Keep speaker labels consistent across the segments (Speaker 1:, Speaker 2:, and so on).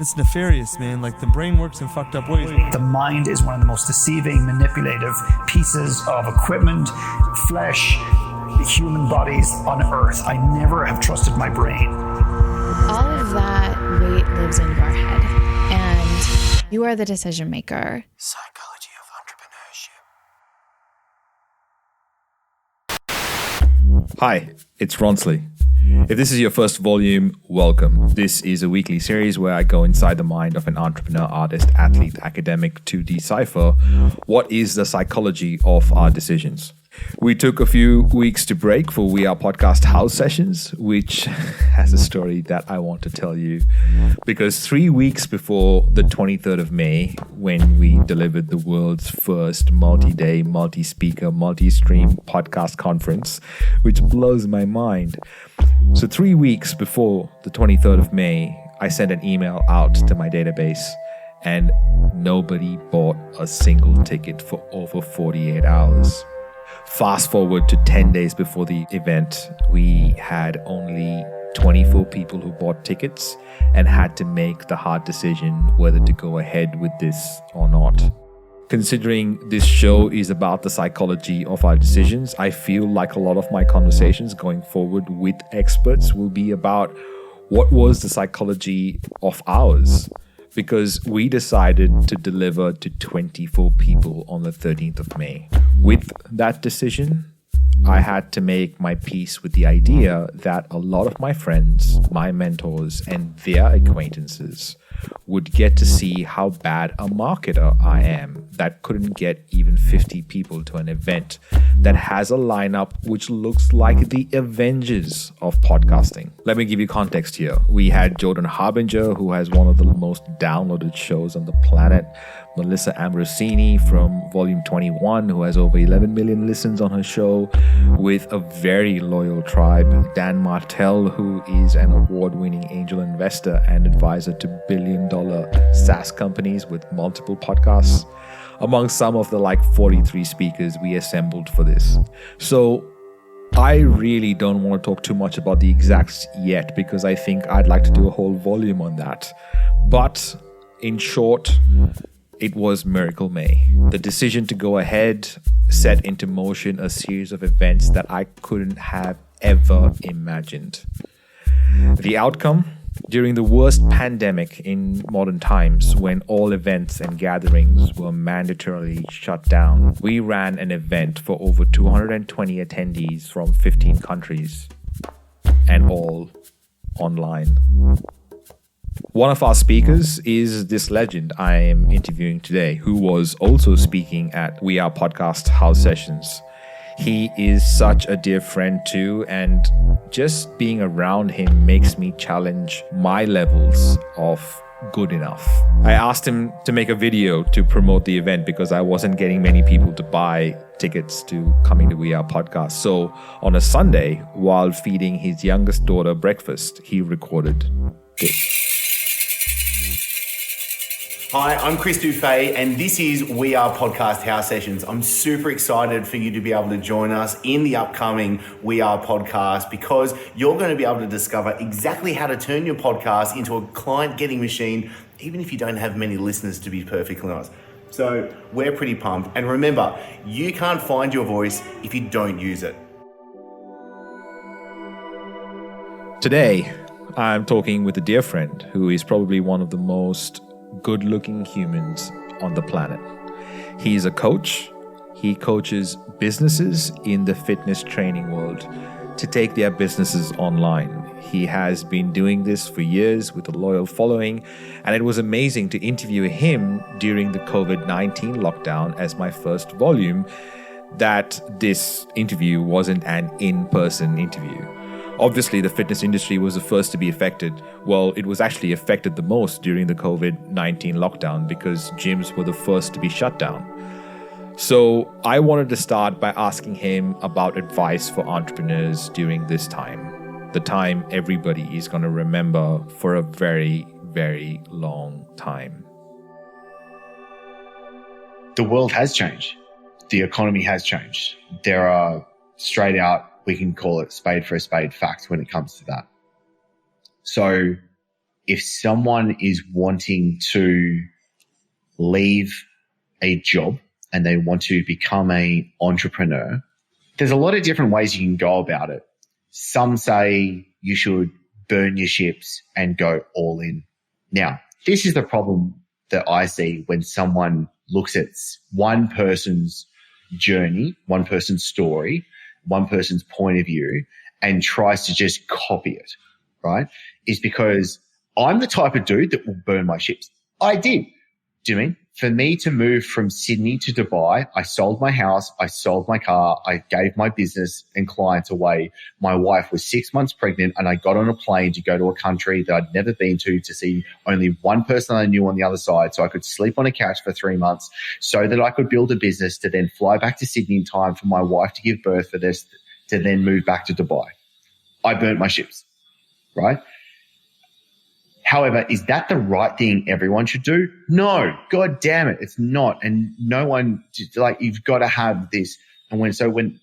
Speaker 1: It's nefarious, man. Like, the brain works in fucked up ways.
Speaker 2: The mind is one of the most deceiving, manipulative pieces of equipment, flesh, human bodies on earth. I never have trusted my brain.
Speaker 3: All of that weight lives in your head, and you are the decision maker.
Speaker 4: Psychology of entrepreneurship.
Speaker 5: Hi, it's Ronsley. If this is your first volume, welcome. This is a weekly series where I go inside the mind of an entrepreneur, artist, athlete, academic to decipher what is the psychology of our decisions. We took a few weeks to break for We Are Podcast House Sessions, which has a story that I want to tell you. Because 3 weeks before the 23rd of May, when we delivered the world's first multi-day, multi-speaker, multi-stream podcast conference, which blows my mind. So 3 weeks before the 23rd of May, I sent an email out to my database and nobody bought a single ticket for over 48 hours. Fast forward to 10 days before the event, we had only 24 people who bought tickets and had to make the hard decision whether to go ahead with this or not. Considering this show is about the psychology of our decisions, I feel like a lot of my conversations going forward with experts will be about what was the psychology of ours. Because we decided to deliver to 24 people on the 13th of May. With that decision, I had to make my peace with the idea that a lot of my friends, my mentors, and their acquaintances would get to see how bad a marketer I am that couldn't get even 50 people to an event that has a lineup which looks like the Avengers of podcasting. Let me give you context here. We had Jordan Harbinger, who has one of the most downloaded shows on the planet, Melissa Ambrosini from Volume 21, who has over 11 million listens on her show, with a very loyal tribe, Dan Martell, who is an award-winning angel investor and advisor to billion-dollar SaaS companies with multiple podcasts, among some of the 43 speakers we assembled for this. So I really don't want to talk too much about the exacts yet, because I think I'd like to do a whole volume on that. But in short, it was Miracle May. The decision to go ahead set into motion a series of events that I couldn't have ever imagined. The outcome? During the worst pandemic in modern times, when all events and gatherings were mandatorily shut down, we ran an event for over 220 attendees from 15 countries, and all online. One of our speakers is this legend I am interviewing today, who was also speaking at We Are Podcast House Sessions. He is such a dear friend too, and just being around him makes me challenge my levels of good enough. I asked him to make a video to promote the event because I wasn't getting many people to buy tickets to coming to We Are Podcast. So on a Sunday, while feeding his youngest daughter breakfast, he recorded this.
Speaker 4: Hi, I'm Chris Dufey, and this is We Are Podcast House Sessions. I'm super excited for you to be able to join us in the upcoming We Are Podcast, because you're going to be able to discover exactly how to turn your podcast into a client-getting machine, even if you don't have many listeners, to be perfectly honest. So we're pretty pumped. And remember, you can't find your voice if you don't use it.
Speaker 5: Today, I'm talking with a dear friend who is probably one of the most good-looking humans on the planet. He's a coach. He coaches businesses in the fitness training world to take their businesses online. He has been doing this for years with a loyal following, and it was amazing to interview him during the COVID-19 lockdown as my first volume, that this interview wasn't an in-person interview. Obviously, the fitness industry was the first to be affected. Well, it was actually affected the most during the COVID-19 lockdown because gyms were the first to be shut down. So I wanted to start by asking him about advice for entrepreneurs during this time, the time everybody is going to remember for a very, very long time.
Speaker 6: The world has changed. The economy has changed. There are straight out, we can call it spade for a spade, facts when it comes to that. So if someone is wanting to leave a job and they want to become an entrepreneur, there's a lot of different ways you can go about it. Some say you should burn your ships and go all in. Now, this is the problem that I see when someone looks at one person's journey, one person's story, one person's point of view, and tries to just copy it, right? Is because I'm the type of dude that will burn my ships. I did. Do you mean? For me to move from Sydney to Dubai, I sold my house, I sold my car, I gave my business and clients away. My wife was 6 months pregnant and I got on a plane to go to a country that I'd never been to see only one person I knew on the other side so I could sleep on a couch for 3 months so that I could build a business to then fly back to Sydney in time for my wife to give birth for this, to then move back to Dubai. I burnt my ships, right? However, is that the right thing everyone should do? No, God damn it, it's not. And no one, like, you've got to have this. And when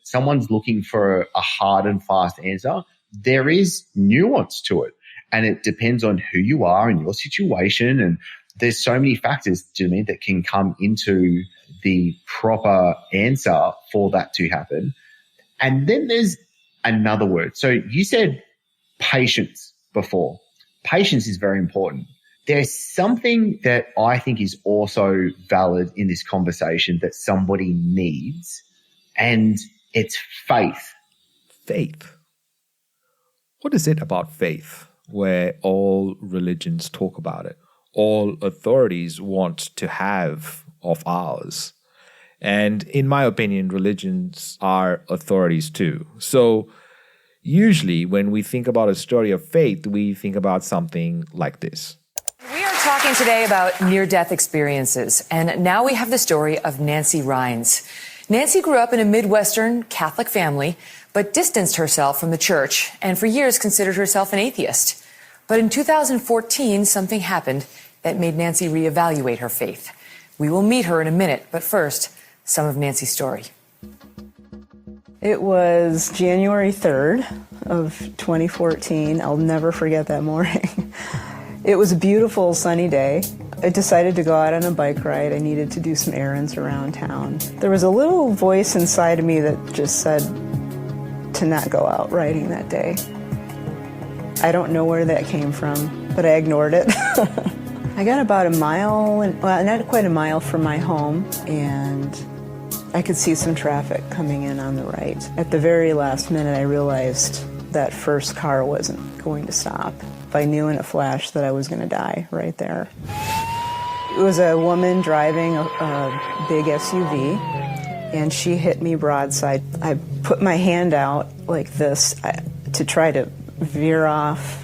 Speaker 6: someone's looking for a hard and fast answer, there is nuance to it. And it depends on who you are and your situation. And there's so many factors, to me, that can come into the proper answer for that to happen. And then there's another word. So you said patience before. Patience is very important. There's something that I think is also valid in this conversation that somebody needs, and it's faith.
Speaker 5: Faith. What is it about faith where all religions talk about it? All authorities want to have of ours. And in my opinion, religions are authorities too. So usually when we think about a story of faith, we think about something like this.
Speaker 7: We are talking today about near-death experiences, and now we have the story of Nancy Rhines. Nancy grew up in a Midwestern Catholic family, but distanced herself from the church and for years considered herself an atheist. But in 2014, something happened that made Nancy reevaluate her faith. We will meet her in a minute, but first, some of Nancy's story.
Speaker 8: It was January 3rd of 2014. I'll never forget that morning. It was a beautiful sunny day. I decided to go out on a bike ride. I needed to do some errands around town. There was a little voice inside of me that just said to not go out riding that day. I don't know where that came from, but I ignored it. I got about a mile, well, not quite a mile from my home, and I could see some traffic coming in on the right. At the very last minute, I realized that first car wasn't going to stop. I knew in a flash that I was going to die right there. It was a woman driving a big SUV, and she hit me broadside. I put my hand out like this to try to veer off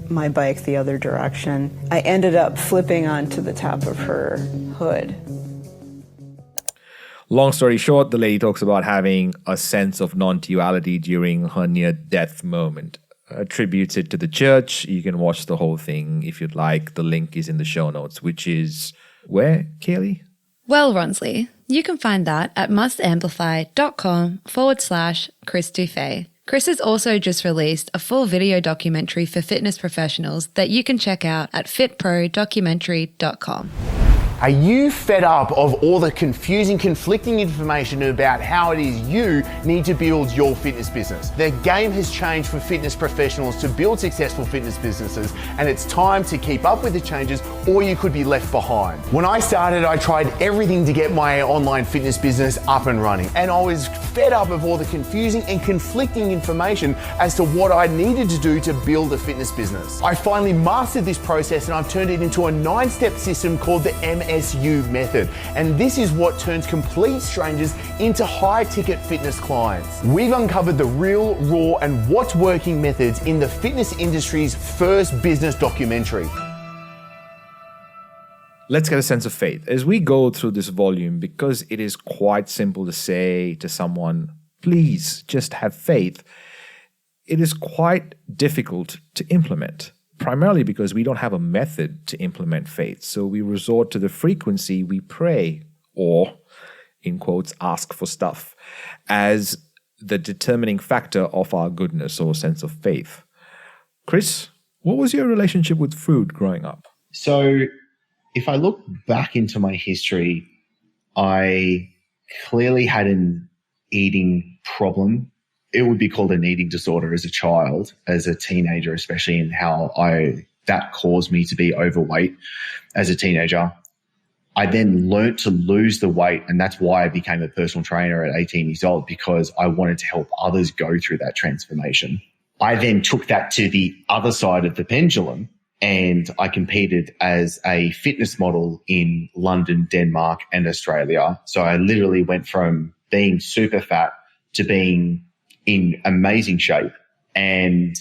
Speaker 8: my bike the other direction. I ended up flipping onto the top of her hood.
Speaker 5: Long story short, the lady talks about having a sense of non-duality during her near-death moment. Attributes it to the church. You can watch the whole thing if you'd like. The link is in the show notes, which is where, Kaylee?
Speaker 9: Well, Ronsley, you can find that at mustamplify.com/Chris Dufey. Chris has also just released a full video documentary for fitness professionals that you can check out at fitprodocumentary.com.
Speaker 10: Are you fed up of all the confusing, conflicting information about how it is you need to build your fitness business? The game has changed for fitness professionals to build successful fitness businesses, and it's time to keep up with the changes or you could be left behind. When I started, I tried everything to get my online fitness business up and running, and I was fed up of all the confusing and conflicting information as to what I needed to do to build a fitness business. I finally mastered this process and I've turned it into a 9-step system called the MSU method. And this is what turns complete strangers into high-ticket fitness clients. We've uncovered the real, raw, and what's working methods in the fitness industry's first business documentary.
Speaker 5: Let's get a sense of faith. As we go through this volume, because it is quite simple to say to someone, please just have faith, it is quite difficult to implement, primarily because we don't have a method to implement faith. So we resort to the frequency we pray, or, in quotes, ask for stuff, as the determining factor of our goodness or sense of faith. Chris, What was your relationship with food growing up?
Speaker 6: So if I look back into my history, I clearly had an eating problem. It would be called an eating disorder as a child, as a teenager, especially, in how that caused me to be overweight as a teenager. I then learnt to lose the weight, and that's why I became a personal trainer at 18 years old, because I wanted to help others go through that transformation. I then took that to the other side of the pendulum, and I competed as a fitness model in London, Denmark, and Australia. So I literally went from being super fat to being in amazing shape, and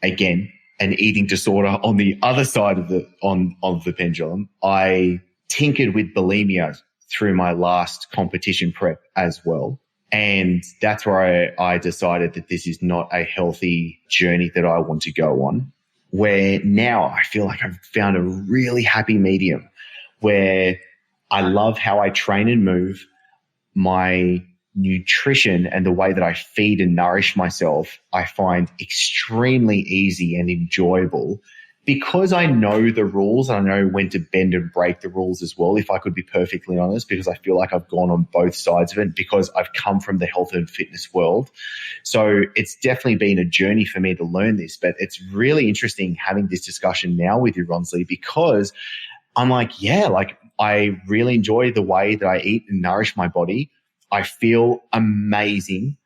Speaker 6: again, an eating disorder on the other side of the pendulum. I tinkered with bulimia through my last competition prep as well. And that's where I decided that this is not a healthy journey that I want to go on, where now I feel like I've found a really happy medium where I love how I train and move. My nutrition and the way that I feed and nourish myself, I find extremely easy and enjoyable, because I know the rules and I know when to bend and break the rules as well, if I could be perfectly honest, because I feel like I've gone on both sides of it, because I've come from the health and fitness world. So it's definitely been a journey for me to learn this, but it's really interesting having this discussion now with you, Ronsley, because I'm like, yeah, like I really enjoy the way that I eat and nourish my body. I feel amazing.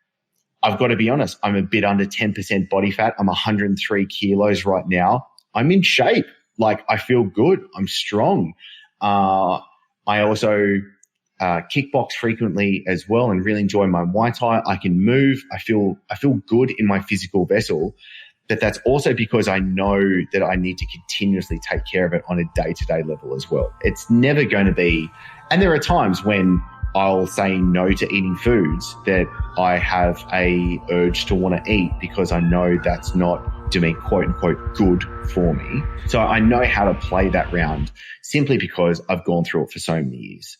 Speaker 6: I've got to be honest, I'm a bit under 10% body fat. I'm 103 kilos right now. I'm in shape. Like, I feel good. I'm strong. I also kickbox frequently as well and really enjoy my Muay Thai. I can move. I feel good in my physical vessel. But that's also because I know that I need to continuously take care of it on a day-to-day level as well. It's never going to be, and there are times when I'll say no to eating foods that I have a urge to want to eat, because I know that's not doing quote unquote good for me. So I know how to play that round simply because I've gone through it for so many years.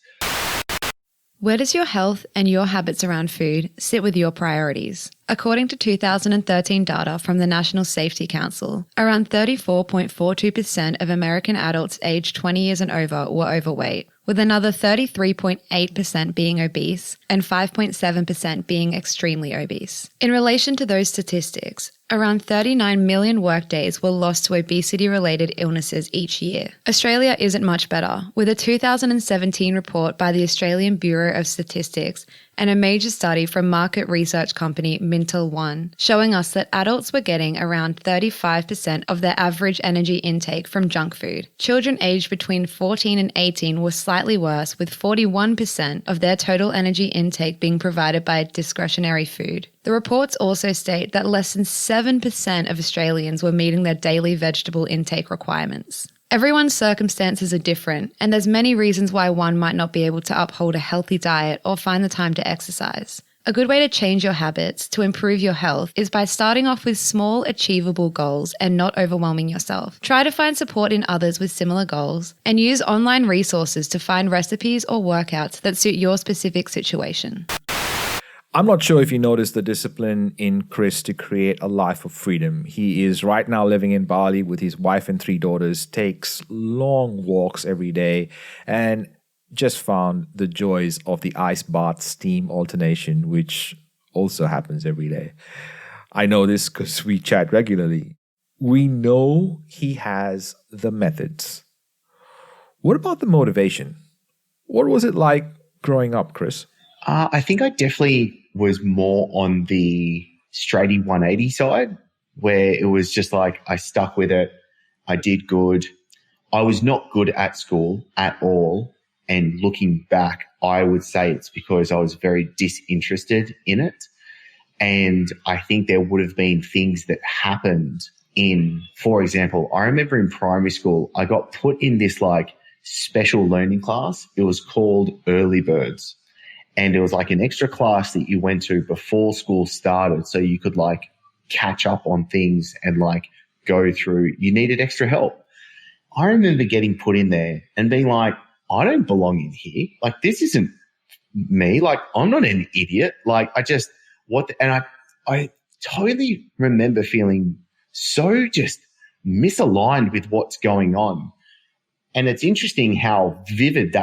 Speaker 9: Where does your health and your habits around food sit with your priorities? According to 2013 data from the National Safety Council, around 34.42% of American adults aged 20 years and over were overweight, with another 33.8% being obese and 5.7% being extremely obese. In relation to those statistics, around 39 million workdays were lost to obesity-related illnesses each year. Australia isn't much better, with a 2017 report by the Australian Bureau of Statistics and a major study from market research company Mintel One, showing us that adults were getting around 35% of their average energy intake from junk food. Children aged between 14 and 18 were slightly worse, with 41% of their total energy intake being provided by discretionary food. The reports also state that less than 7% of Australians were meeting their daily vegetable intake requirements. Everyone's circumstances are different, and there's many reasons why one might not be able to uphold a healthy diet or find the time to exercise. A good way to change your habits to improve your health is by starting off with small, achievable goals and not overwhelming yourself. Try to find support in others with similar goals and use online resources to find recipes or workouts that suit your specific situation.
Speaker 5: I'm not sure if you noticed the discipline in Chris to create a life of freedom. He is right now living in Bali with his wife and 3 daughters, takes long walks every day, and just found the joys of the ice bath steam alternation, which also happens every day. I know this because we chat regularly. We know he has the methods. What about the motivation? What was it like growing up, Chris?
Speaker 6: I think I definitely was more on the straighty 180 side, where it was just like I stuck with it. I did good. I was not good at school at all. And looking back, I would say it's because I was very disinterested in it. And I think there would have been things that happened for example, I remember in primary school, I got put in this like special learning class. It was called Early Birds. And it was like an extra class that you went to before school started, so you could like catch up on things and like go through. You needed extra help. I remember getting put in there and being like, I don't belong in here. Like, this isn't me. Like, I'm not an idiot. Like, I totally remember feeling so just misaligned with what's going on. And it's interesting how vivid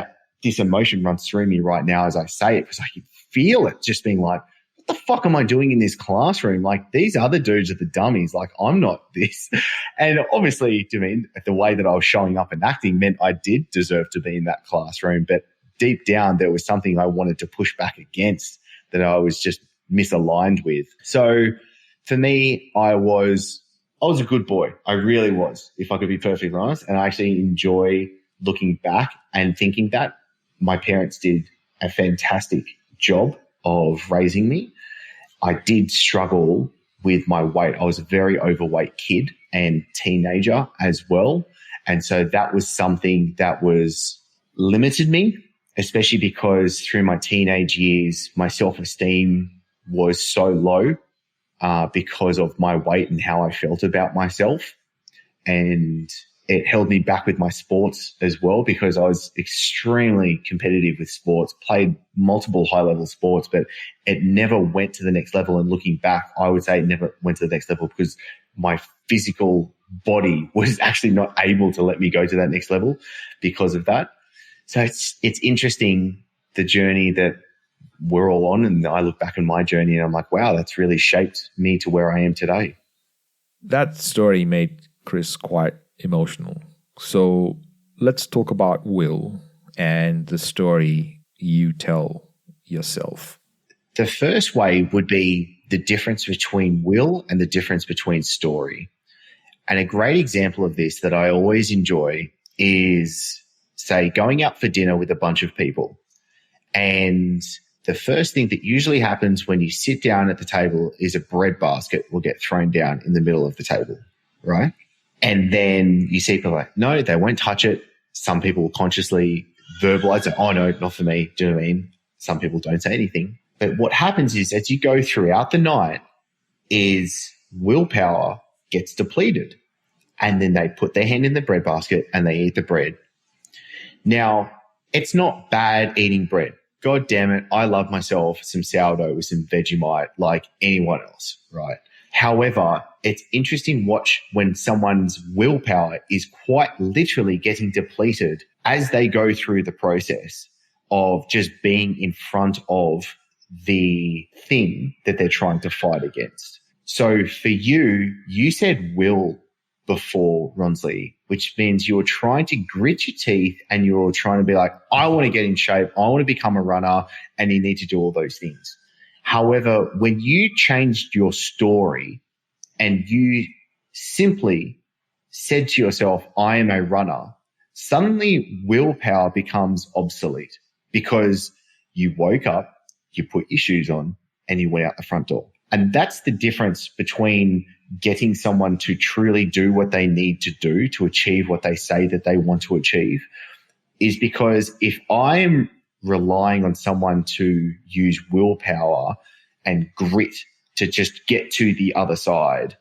Speaker 6: this emotion runs through me right now as I say it, because I can feel it just being like, what the fuck am I doing in this classroom? Like, these other dudes are the dummies. Like, I'm not this. And obviously, I mean, the way that I was showing up and acting meant I did deserve to be in that classroom. But deep down, there was something I wanted to push back against that I was just misaligned with. So for me, I was a good boy. I really was, if I could be perfectly honest. And I actually enjoy looking back and thinking that my parents did a fantastic job of raising me. I did struggle with my weight. I was a very overweight kid and teenager as well. And so that was something that was limited me, especially because through my teenage years, my self-esteem was so low because of my weight and how I felt about myself. And it held me back with my sports as well, because I was extremely competitive with sports, played multiple high-level sports, but it never went to the next level. And looking back, I would say it never went to the next level because my physical body was actually not able to let me go to that next level because of that. So it's interesting, the journey that we're all on. And I look back on my journey and I'm like, wow, that's really shaped me to where I am today.
Speaker 5: That story made Chris quite emotional. So let's talk about will and the story you tell yourself.
Speaker 6: The first way would be the difference between will and the difference between story. And a great example of this that I always enjoy is, say, going out for dinner with a bunch of people. And the first thing that usually happens when you sit down at the table is a bread basket will get thrown down in the middle of the table, right? And then you see people like, no, they won't touch it. Some people will consciously verbalize it. Oh, no, not for me. Do you know what I mean? Some people don't say anything. But what happens is, as you go throughout the night, is willpower gets depleted. And then they put their hand in the bread basket and they eat the bread. Now, it's not bad eating bread. God damn it, I love myself some sourdough with some Vegemite like anyone else, right? However, it's interesting watch when someone's willpower is quite literally getting depleted as they go through the process of just being in front of the thing that they're trying to fight against. So for you, you said will before, Ronsley, which means you're trying to grit your teeth and you're trying to be like, I want to get in shape. I want to become a runner, and you need to do all those things. However, when you changed your story and you simply said to yourself, I am a runner, suddenly willpower becomes obsolete because you woke up, you put your shoes on, and you went out the front door. And that's the difference between getting someone to truly do what they need to do to achieve what they say that they want to achieve, is because if I'm relying on someone to use willpower and grit to just get to the other side,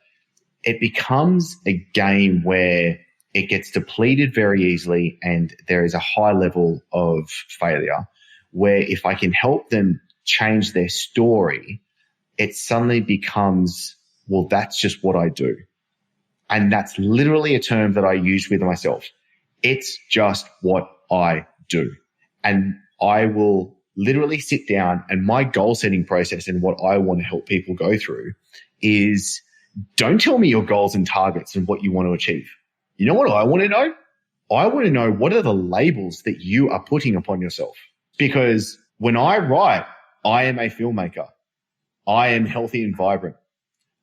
Speaker 6: it becomes a game where it gets depleted very easily and there is a high level of failure, where if I can help them change their story, it suddenly becomes, well, that's just what I do. And that's literally a term that I use with myself. It's just what I do. And I will literally sit down, and my goal setting process and what I want to help people go through is, don't tell me your goals and targets and what you want to achieve. You know what I want to know? I want to know what are the labels that you are putting upon yourself. Because when I write, I am a filmmaker. I am healthy and vibrant.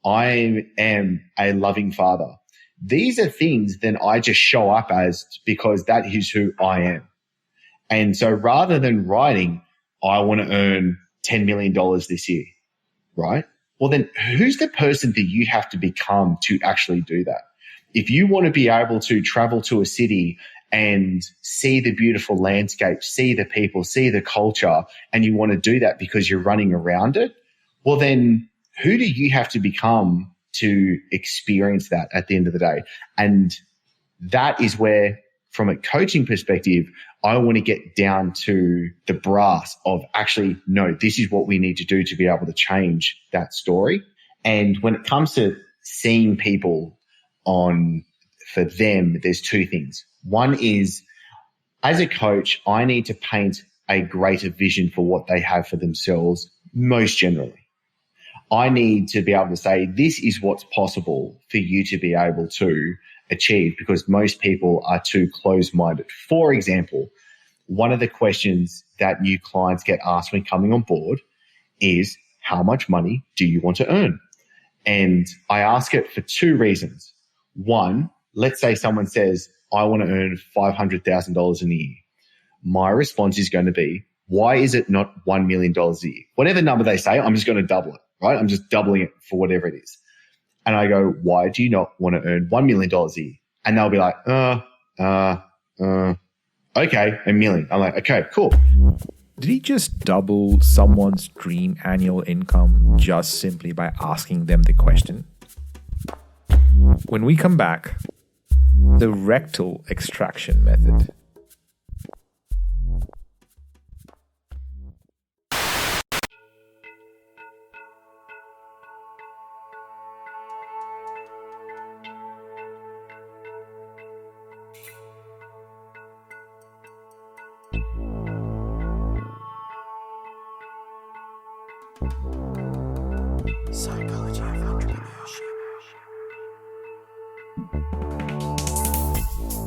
Speaker 6: I am a loving father. These are things that I just show up as because that is who I am. And so rather than writing, I want to earn $10 million this year, right? Well, then who's the person that you have to become to actually do that? If you want to be able to travel to a city and see the beautiful landscape, see the people, see the culture, and you want to do that because you're running around it, well, then who do you have to become to experience that at the end of the day? And that is where, from a coaching perspective, I want to get down to the brass of actually, no, this is what we need to do to be able to change that story. And when it comes to seeing people on for them, there's two things. One is, as a coach, I need to paint a greater vision for what they have for themselves, most generally. I need to be able to say, this is what's possible for you to be able to achieve, because most people are too closed-minded. For example, one of the questions that new clients get asked when coming on board is, how much money do you want to earn? And I ask it for two reasons. One, let's say someone says, I want to earn $500,000 in a year. My response is going to be, why is it not $1 million a year? Whatever number they say, I'm just going to double it, right? I'm just doubling it for whatever it is. And I go, why do you not want to earn $1 million a year? And they'll be like, okay, $1 million. I'm like, okay, cool.
Speaker 5: Did he just double someone's dream annual income just simply by asking them the question? When we come back, the rectal extraction method.
Speaker 2: Psychology of entrepreneurship.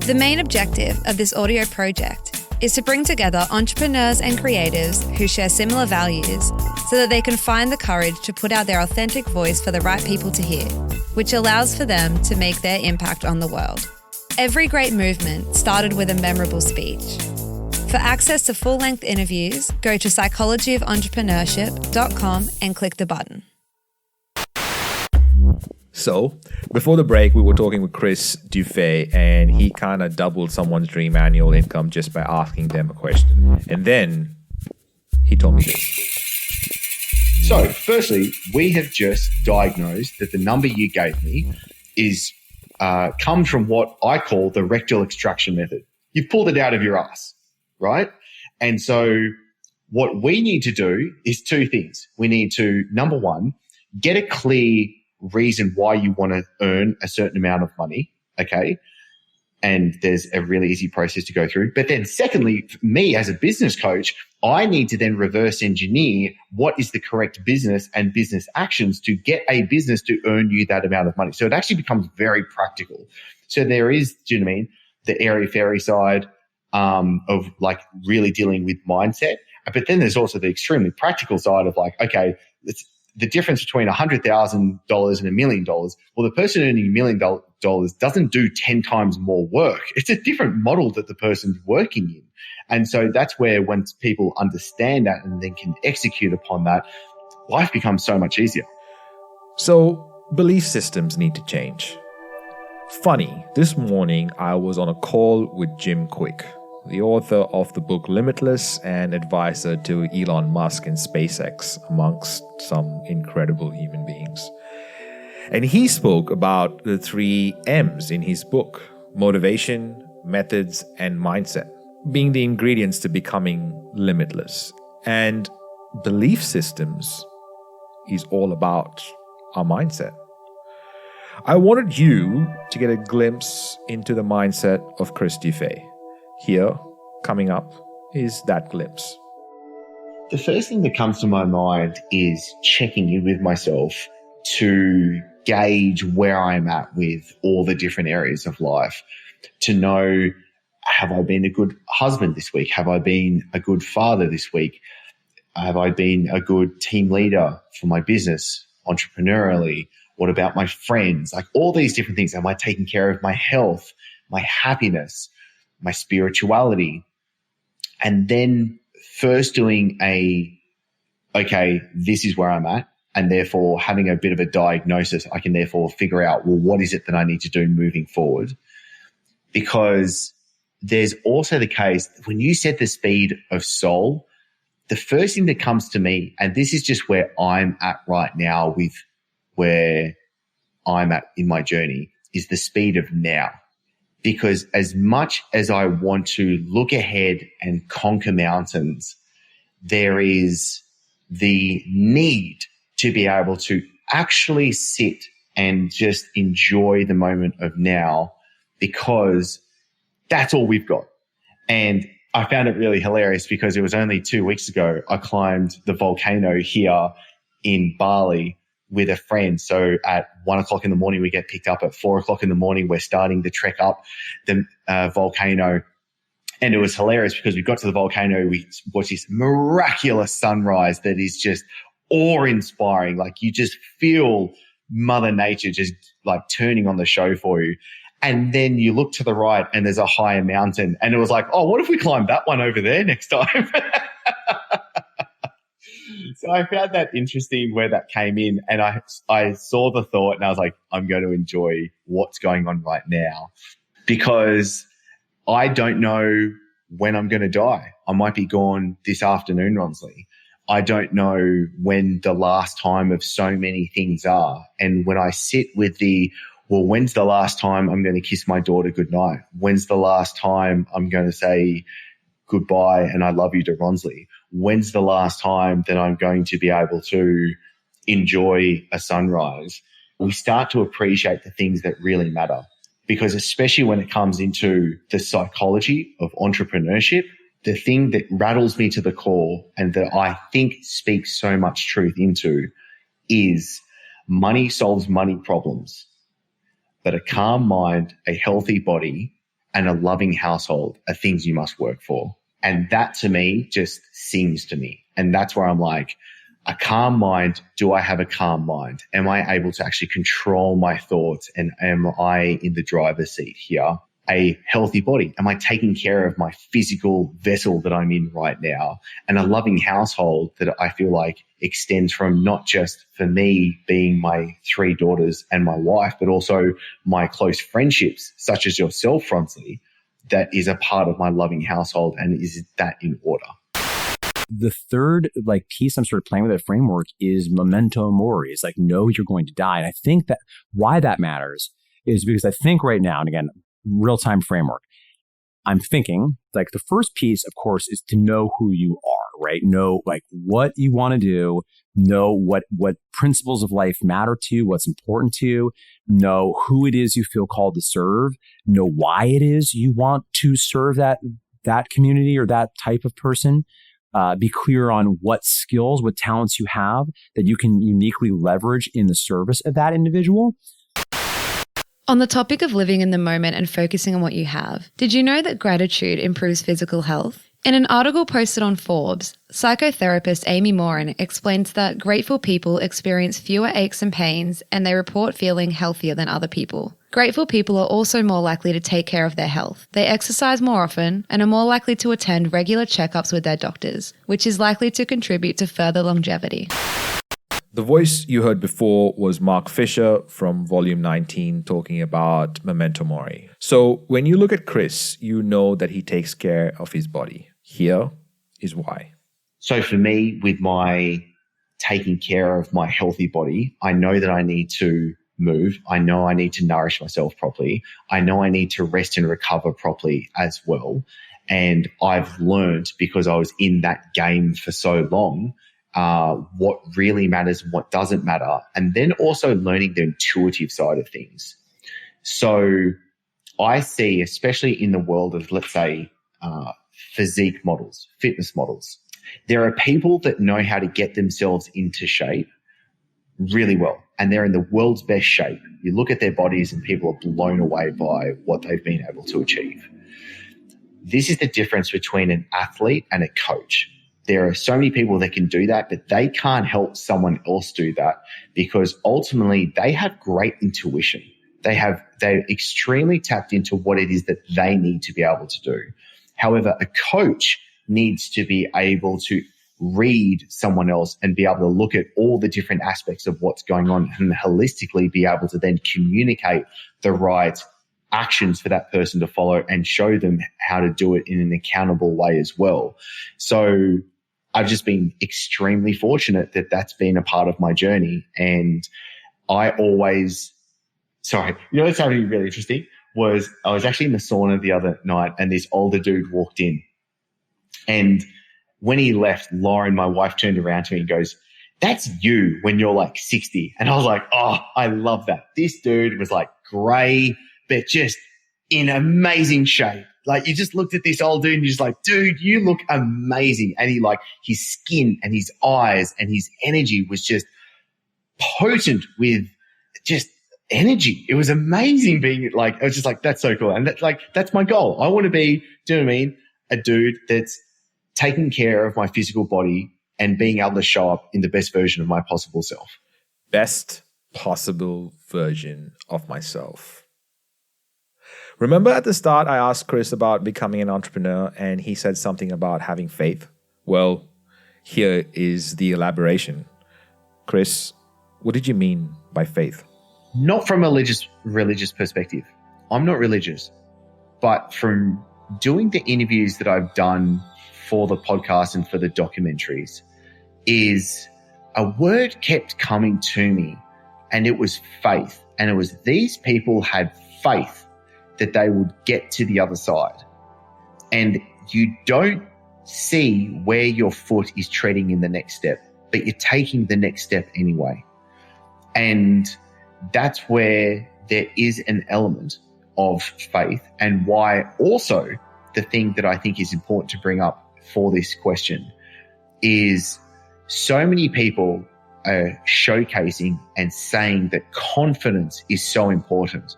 Speaker 9: The main objective of this audio project is to bring together entrepreneurs and creatives who share similar values so that they can find the courage to put out their authentic voice for the right people to hear, which allows for them to make their impact on the world. Every great movement started with a memorable speech. For access to full-length interviews, go to psychologyofentrepreneurship.com and click the button.
Speaker 5: So, before the break, we were talking with Chris Dufey, and he kind of doubled someone's dream annual income just by asking them a question. And then he told me this.
Speaker 6: So, firstly, we have just diagnosed that the number you gave me is comes from what I call the rectal extraction method. You've pulled it out of your ass, right? And so what we need to do is two things. We need to, number one, get a clear reason why you want to earn a certain amount of money, okay? And there's a really easy process to go through. But then secondly, me as a business coach, I need to then reverse engineer what is the correct business and business actions to get a business to earn you that amount of money. So it actually becomes very practical. So there is, do you know what I mean, the airy-fairy side of like really dealing with mindset. But then there's also the extremely practical side of like, okay, it's the difference between $100,000 and $1 million. Well, the person earning $1 million doesn't do 10 times more work. It's a different model that the person's working in. And so that's where once people understand that and then can execute upon that, life becomes so much easier.
Speaker 5: So, belief systems need to change. Funny, this morning I was on a call with Jim Quick, the author of the book Limitless and advisor to Elon Musk and SpaceX, amongst some incredible human beings. And he spoke about the 3 M's in his book: motivation, methods, and mindset, being the ingredients to becoming limitless. And belief systems is all about our mindset. I wanted you to get a glimpse into the mindset of Chris Dufey. Here, coming up, is that glimpse.
Speaker 6: The first thing that comes to my mind is checking in with myself to gauge where I'm at with all the different areas of life, to know, have I been a good husband this week? Have I been a good father this week? Have I been a good team leader for my business, entrepreneurially? What about my friends? Like all these different things. Am I taking care of my health, my happiness, my spirituality? And then first doing okay, this is where I'm at. And therefore having a bit of a diagnosis, I can therefore figure out, well, what is it that I need to do moving forward? Because there's also the case, when you set the speed of soul, the first thing that comes to me, and this is just where I'm at right now with where I'm at in my journey, is the speed of now. Because as much as I want to look ahead and conquer mountains, there is the need to be able to actually sit and just enjoy the moment of now, because that's all we've got. And I found it really hilarious because it was only 2 weeks ago I climbed the volcano here in Bali with a friend. So at 1 o'clock in the morning, we get picked up. At 4 o'clock in the morning, we're starting the trek up the volcano. And it was hilarious because we got to the volcano, we watched this miraculous sunrise that is just awe-inspiring. Like you just feel Mother Nature just like turning on the show for you. And then you look to the right and there's a higher mountain. And it was like, oh, what if we climb that one over there next time? So I found that interesting where that came in. And I saw the thought and I was like, I'm going to enjoy what's going on right now because I don't know when I'm going to die. I might be gone this afternoon, Ronsley. I don't know when the last time of so many things are. And when I sit with well, when's the last time I'm going to kiss my daughter goodnight? When's the last time I'm going to say goodbye and I love you to Ronsley? When's the last time that I'm going to be able to enjoy a sunrise? We start to appreciate the things that really matter because especially when it comes into the psychology of entrepreneurship, the thing that rattles me to the core and that I think speaks so much truth into is money solves money problems. But a calm mind, a healthy body, and a loving household are things you must work for. And that to me just sings to me. And that's where I'm like, a calm mind, do I have a calm mind? Am I able to actually control my thoughts? And am I in the driver's seat here? A healthy body. Am I taking care of my physical vessel that I'm in right now? And a loving household that I feel like extends from not just for me being my 3 daughters and my wife, but also my close friendships, such as yourself, Ronsley, that is a part of my loving household. And is that in order?
Speaker 11: The third piece I'm sort of playing with that framework is memento mori. It's like, know you're going to die. And I think that why that matters is because I think right now, and again, real-time framework, I'm thinking the first piece, of course, is to know who you are, right? Know what you want to do, know what principles of life matter to you, what's important to you, know who it is you feel called to serve, know why it is you want to serve that community or that type of person. Be clear on what skills, what talents you have that you can uniquely leverage in the service of that individual.
Speaker 9: On the topic of living in the moment and focusing on what you have, did you know that gratitude improves physical health? In an article posted on Forbes, psychotherapist Amy Morin explains that grateful people experience fewer aches and pains and they report feeling healthier than other people. Grateful people are also more likely to take care of their health. They exercise more often and are more likely to attend regular checkups with their doctors, which is likely to contribute to further longevity.
Speaker 5: The voice you heard before was Mark Fisher from Volume 19 talking about memento mori. So when you look at Chris, you know that he takes care of his body. Here is why.
Speaker 6: So for me, with my taking care of my healthy body, I know that I need to move. I know I need to nourish myself properly. I know I need to rest and recover properly as well. And I've learned, because I was in that game for so long, what really matters and what doesn't matter, and then also learning the intuitive side of things. So I see, especially in the world of, let's say, physique models, fitness models, there are people that know how to get themselves into shape really well, and they're in the world's best shape. You look at their bodies and people are blown away by what they've been able to achieve. This is the difference between an athlete and a coach. There are so many people that can do that, but they can't help someone else do that because ultimately they have great intuition. They're extremely tapped into what it is that they need to be able to do. However, a coach needs to be able to read someone else and be able to look at all the different aspects of what's going on and holistically be able to then communicate the right actions for that person to follow and show them how to do it in an accountable way as well. So I've just been extremely fortunate that that's been a part of my journey. And what's happening really interesting was I was actually in the sauna the other night and this older dude walked in. And when he left, Lauren, my wife, turned around to me and goes, "That's you when you're like 60. And I was like, oh, I love that. This dude was like gray, but just in amazing shape. Like, you just looked at this old dude and you're just like, dude, you look amazing. And his skin and his eyes and his energy was just potent with just energy. It was amazing being like, I was just like, that's so cool. And that's my goal. I want to be, do you know what I mean? A dude that's taking care of my physical body and being able to show up in the best version of my possible self.
Speaker 5: Best possible version of myself. Remember at the start, I asked Chris about becoming an entrepreneur and he said something about having faith. Well, here is the elaboration. Chris, what did you mean by faith?
Speaker 6: Not from a religious perspective. I'm not religious, but from doing the interviews that I've done for the podcast and for the documentaries, is a word kept coming to me, and it was faith. And it was these people had faith that they would get to the other side. And you don't see where your foot is treading in the next step, but you're taking the next step anyway. And that's where there is an element of faith, and why also the thing that I think is important to bring up for this question is so many people are showcasing and saying that confidence is so important.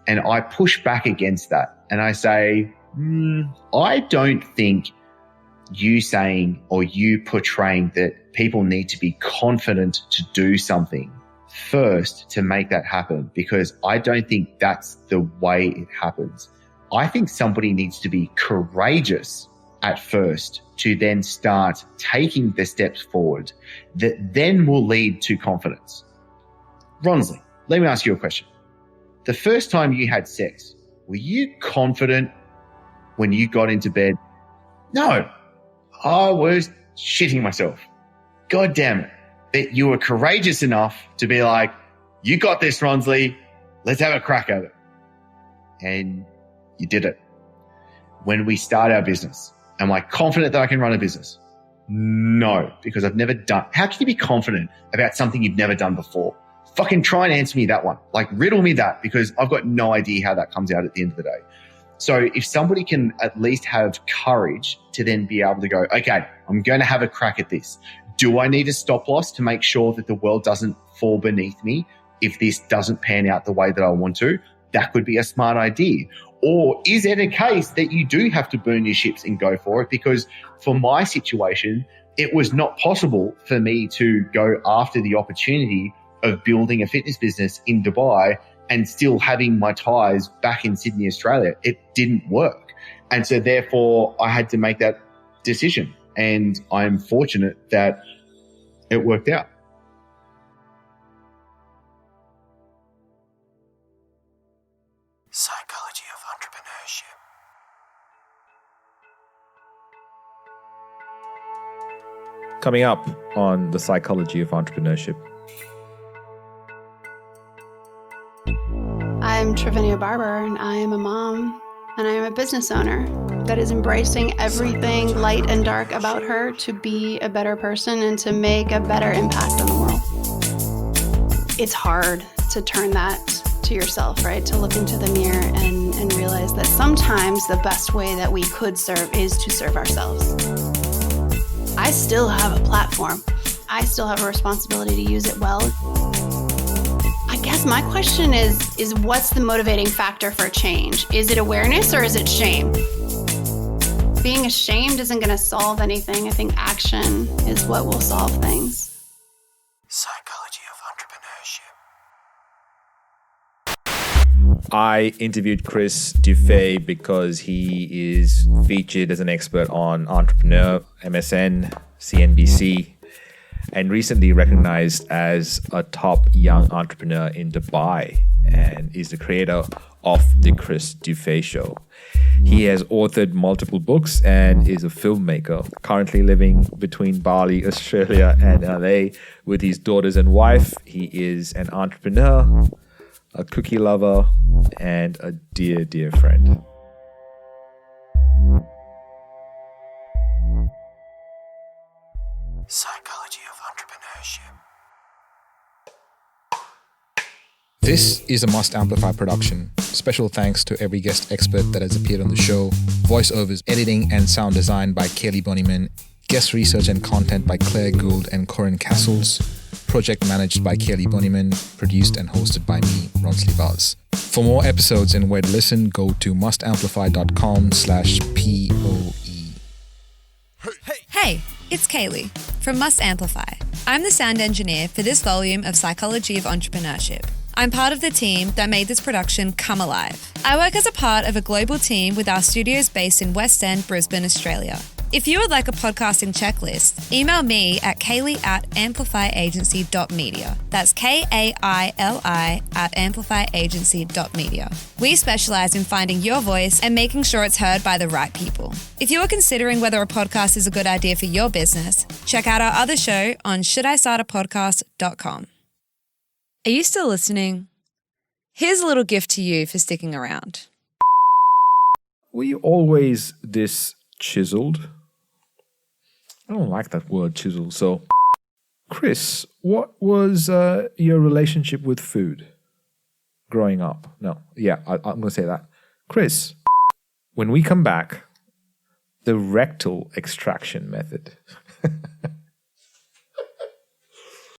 Speaker 6: And I push back against that. And I say, I don't think you saying or you portraying that people need to be confident to do something first to make that happen, because I don't think that's the way it happens. I think somebody needs to be courageous at first to then start taking the steps forward that then will lead to confidence. Ronsley, let me ask you a question. The first time you had sex, were you confident when you got into bed? No, I was shitting myself. God damn it. But you were courageous enough to be like, you got this, Ronsley. Let's have a crack at it. And you did it. When we start our business, am I confident that I can run a business? No, because I've never done. How can you be confident about something you've never done before? Fucking try and answer me that one. Like, riddle me that, because I've got no idea how that comes out at the end of the day. So if somebody can at least have courage to then be able to go, okay, I'm going to have a crack at this. Do I need a stop loss to make sure that the world doesn't fall beneath me if this doesn't pan out the way that I want to? That could be a smart idea. Or is it a case that you do have to burn your ships and go for it? Because for my situation, it was not possible for me to go after the opportunity of building a fitness business in Dubai and still having my ties back in Sydney, Australia. It didn't work. And so therefore I had to make that decision. And I'm fortunate that it worked out.
Speaker 12: Psychology of entrepreneurship.
Speaker 5: Coming up on the psychology of entrepreneurship.
Speaker 13: I'm Trevinia Barber, and I am a mom, and I am a business owner that is embracing everything light and dark about her to be a better person and to make a better impact on the world. It's hard to turn that to yourself, right? To look into the mirror and realize that sometimes the best way that we could serve is to serve ourselves. I still have a platform. I still have a responsibility to use it well. I guess my question is what's the motivating factor for change? Is it awareness or is it shame? Being ashamed isn't going to solve anything. I think action is what will solve things.
Speaker 12: Psychology of entrepreneurship.
Speaker 5: I interviewed Chris Dufey because he is featured as an expert on Entrepreneur, MSN, CNBC, and recently recognized as a top young entrepreneur in Dubai, and is the creator of The Chris Dufey Show. He has authored multiple books and is a filmmaker, currently living between Bali, Australia and LA with his daughters and wife. He is an entrepreneur, a cookie lover, and a dear, dear friend.
Speaker 12: Psychology of entrepreneurship.
Speaker 14: This is a Must Amplify production. Special thanks to every guest expert that has appeared on the show. Voiceovers, editing, and sound design by Kaylee Bonnyman. Guest research and content by Claire Gould and Corinne Castles. Project managed by Kaylee Bonnyman. Produced and hosted by me, Ronsley Vaz. For more episodes and where to listen, go to mustamplify.com/POE.
Speaker 9: Hey, it's Kaylee from Must Amplify. I'm the sound engineer for this volume of Psychology of Entrepreneurship. I'm part of the team that made this production come alive. I work as a part of a global team with our studios based in West End, Brisbane, Australia. If you would like a podcasting checklist, email me at kaylee@amplifyagency.media. That's KAILI@amplifyagency.media. We specialize in finding your voice and making sure it's heard by the right people. If you are considering whether a podcast is a good idea for your business, check out our other show on shouldistartapodcast.com. Are you still listening? Here's a little gift to you for sticking around.
Speaker 5: Were you always this chiseled? I don't like that word, chisel. So, Chris, what was your relationship with food growing up? No, yeah, I'm going to say that. Chris, when we come back, the rectal extraction method.